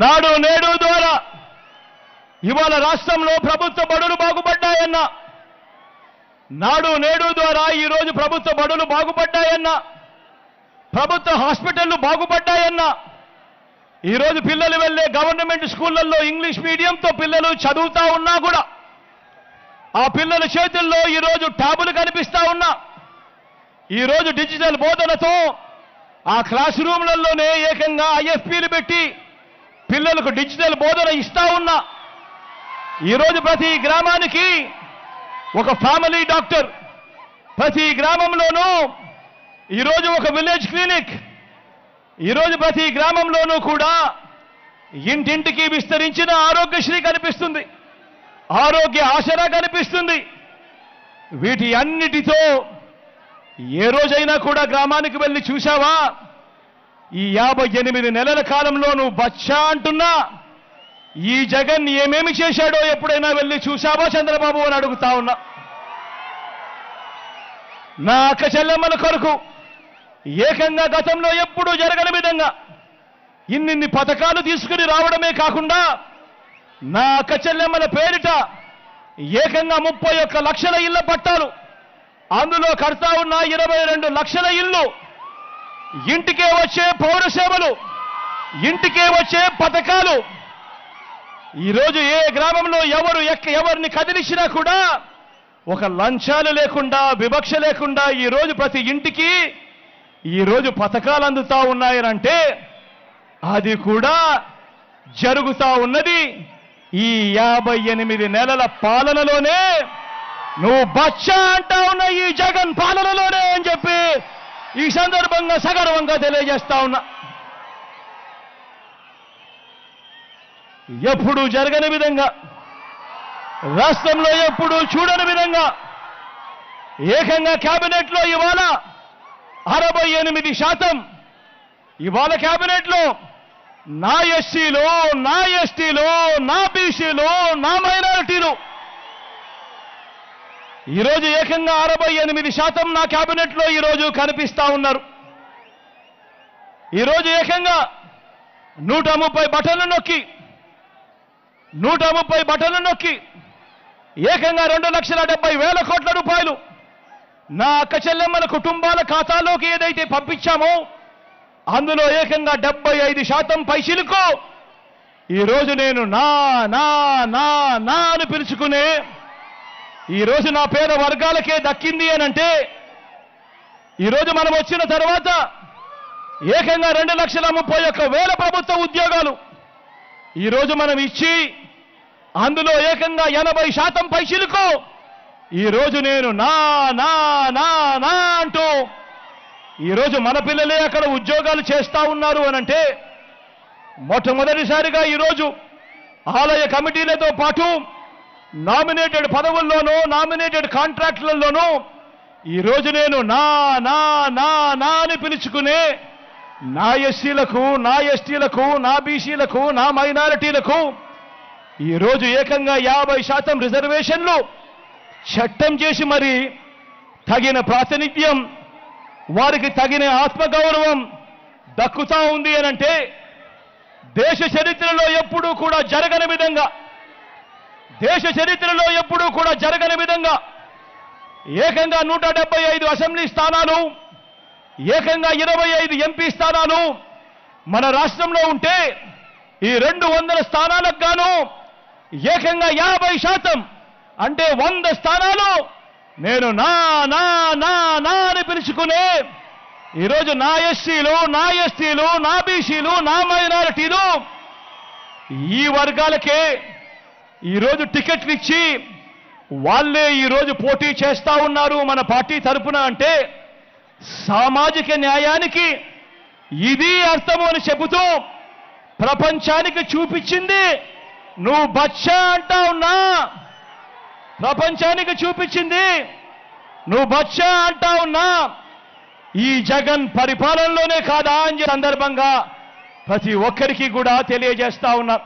నాడు నేడు ద్వారా ఇవాళ రాష్ట్రంలో ప్రభుత్వ బడులు బాగుపడ్డాయన్న, నాడు నేడు ద్వారా ఈరోజు ప్రభుత్వ బడులు బాగుపడ్డాయన్న, ప్రభుత్వ హాస్పిటళ్లు బాగుపడ్డాయన్న, ఈరోజు పిల్లలు వెళ్ళే గవర్నమెంట్ స్కూళ్లలో ఇంగ్లీష్ మీడియంతో పిల్లలు చదువుతా ఉన్నా కూడా ఆ పిల్లల చేతుల్లో ఈరోజు ట్యాబులు కనిపిస్తా ఉన్నా, ఈరోజు డిజిటల్ బోధనతో ఆ క్లాస్ రూమ్లలోనే ఏకంగా ఐఎఫ్పీలు పెట్టి పిల్లలకు డిజిటల్ బోధన ఇస్తా ఉన్నా, ఈరోజు ప్రతి గ్రామానికి ఒక ఫ్యామిలీ డాక్టర్, ప్రతి గ్రామంలోనూ ఈరోజు ఒక విలేజ్ క్లినిక్, ఈరోజు ప్రతి గ్రామంలోనూ కూడా ఇంటింటికి విస్తరించిన ఆరోగ్యశ్రీ కనిపిస్తుంది, ఆరోగ్య ఆసరా కనిపిస్తుంది. వీటి అన్నిటితో ఏ రోజైనా కూడా గ్రామానికి వెళ్ళి చూశావా? ఈ 58 నెలల కాలంలో నువ్వు బచ్చా అంటున్నా ఈ జగన్ ఏమేమి చేశాడో ఎప్పుడైనా వెళ్ళి చూశావా చంద్రబాబు అని అడుగుతా ఉన్నా. నా అక్క చెల్లెమ్మల కొరకు ఏకంగా గతంలో ఎప్పుడూ జరగని విధంగా ఇన్నిన్ని పథకాలు తీసుకుని రావడమే కాకుండా నా అక్క చెల్లెమ్మల పేరిట ఏకంగా 31 లక్షల ఇళ్ల పట్టాలు, అందులో కడతా ఉన్న 22 లక్షల ఇళ్ళు, ఇంటికే వచ్చే పౌర సేవలు, ఇంటికే వచ్చే పథకాలు. ఈరోజు ఏ గ్రామంలో ఎవరిని కదిలించినా కూడా ఒక లంచాలు లేకుండా, వివక్ష లేకుండా ఈరోజు ప్రతి ఇంటికి ఈరోజు పథకాలు అందుతా ఉన్నాయనంటే అది కూడా జరుగుతా ఉన్నది ఈ 58 నెలల పాలనలోనే. నువ్వు బచ్చా అంటా ఉన్న ఈ జగన్ పాలనలోనే అని చెప్పి ఈ సందర్భంగా సగర్వంగా తెలియజేస్తా ఉన్నా. ఎప్పుడు జరగని విధంగా, రాష్ట్రంలో ఎప్పుడు చూడని విధంగా ఏకంగా కేబినెట్లో ఇవాళ 68%, ఇవాళ కేబినెట్లో నా ఎస్సీలు, నా ఎస్టీలు, నా బీసీలు, నా మైనారిటీలు ఈరోజు ఏకంగా 68% నా కేబినెట్లో ఈరోజు కనిపిస్తా ఉన్నారు. ఈరోజు ఏకంగా 130 బటన్లు నొక్కి ఏకంగా 2,70,000 కోట్ల రూపాయలు నా అక్క చెల్లెమ్మల కుటుంబాల ఖాతాలోకి ఏదైతే పంపించామో అందులో ఏకంగా 75% పైసలకు ఈరోజు నేను నా నా నా నా అని పిలుచుకునే ఈరోజు నా పేద వర్గాలకే దక్కింది అనంటే, ఈరోజు మనం వచ్చిన తర్వాత ఏకంగా 2,31,000 ప్రభుత్వ ఉద్యోగాలు ఈరోజు మనం ఇచ్చి అందులో ఏకంగా 80% పైసలకు ఈరోజు నేను నా నా నా నా అంటూ ఈరోజు మన పిల్లలే అక్కడ ఉద్యోగాలు చేస్తా ఉన్నారు అనంటే, మొట్టమొదటిసారిగా ఈరోజు ఆలయ కమిటీలతో పాటు నామినేటెడ్ పదవుల్లోనూ, నామినేటెడ్ కాంట్రాక్టులలోనూ ఈరోజు నేను నా నా నా నా అని పిలుచుకునే నా ఎస్సీలకు, నా ఎస్టీలకు, నా బీసీలకు, నా మైనారిటీలకు ఈరోజు ఏకంగా 50% రిజర్వేషన్లు చట్టం చేసి మరి తగిన ప్రాతినిధ్యం, వారికి తగిన ఆత్మగౌరవం దక్కుతా ఉంది అనంటే, దేశ చరిత్రలో ఎప్పుడూ కూడా జరగని విధంగా, దేశ చరిత్రలో ఎప్పుడూ కూడా జరగని విధంగా ఏకంగా 175 అసెంబ్లీ స్థానాలు, ఏకంగా 25 ఎంపీ స్థానాలు మన రాష్ట్రంలో ఉంటే ఈ 200 స్థానాలకు గాను ఏకంగా 50% అంటే 100 స్థానాలు నేను నా నా నా నా అని పిలుచుకునే ఈరోజు నా ఎస్సీలు, నా ఎస్టీలు, నా బీసీలు, నా మైనారిటీలు ఈ వర్గాలకే ఈరోజు టికెట్లు ఇచ్చి వాళ్ళే ఈరోజు పోటీ చేస్తా ఉన్నారు మన పార్టీ తరపున అంటే, సామాజిక న్యాయానికి ఇది అర్థము అని చెబుతూ ప్రపంచానికి చూపించింది నువ్వు బచ్చా అంటా ఉన్నా. ప్రపంచానికి చూపించింది నువ్వు బచ్చా అంటా ఉన్నా ఈ జగన్ పరిపాలనలోనే కాదా అని సందర్భంగా ప్రతి ఒక్కరికి కూడా తెలియజేస్తా ఉన్నా.